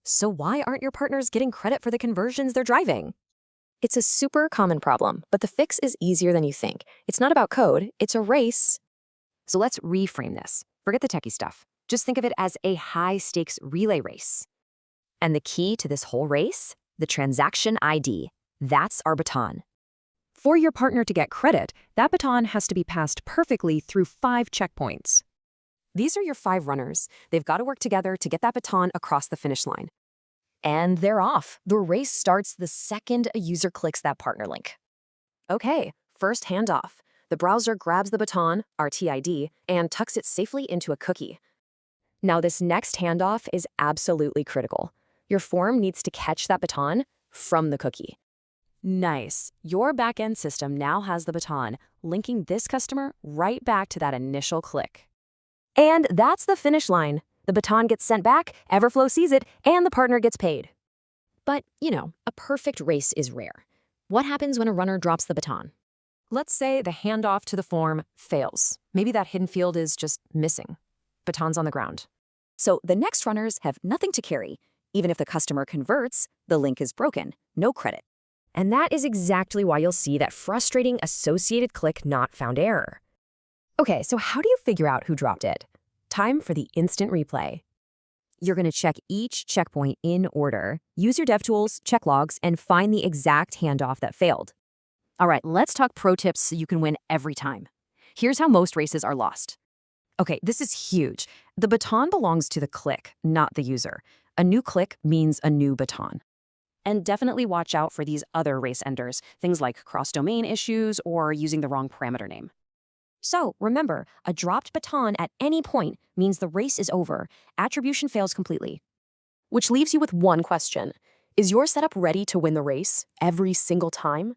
So why aren't your partners getting credit for the conversions they're driving? It's a super common problem, but the fix is easier than you think. It's not about code, it's a race. So let's reframe this. Forget the techie stuff. Just think of it as a high-stakes relay race. And the key to this whole race? The transaction ID. That's our baton. For your partner to get credit, that baton has to be passed perfectly through 5 checkpoints. These are your 5 runners. They've got to work together to get that baton across the finish line. And they're off. The race starts the second a user clicks that partner link. Okay, first handoff. The browser grabs the baton, our TID, and tucks it safely into a cookie. Now this next handoff is absolutely critical. Your form needs to catch that baton from the cookie. Nice. Your backend system now has the baton, linking this customer right back to that initial click. And that's the finish line. The baton gets sent back, Everflow sees it, and the partner gets paid. But, a perfect race is rare. What happens when a runner drops the baton? Let's say the handoff to the form fails. Maybe that hidden field is just missing. Baton's on the ground. So the next runners have nothing to carry. Even if the customer converts, the link is broken. No credit. And that is exactly why you'll see that frustrating associated click not found error. Okay, so how do you figure out who dropped it? Time for the instant replay. You're going to check each checkpoint in order, use your DevTools, check logs, and find the exact handoff that failed. All right, let's talk pro tips so you can win every time. Here's how most races are lost. Okay, this is huge. The baton belongs to the click, not the user. A new click means a new baton. And definitely watch out for these other race enders, things like cross-domain issues or using the wrong parameter name. So remember, a dropped baton at any point means the race is over. Attribution fails completely. Which leaves you with one question. Is your setup ready to win the race every single time?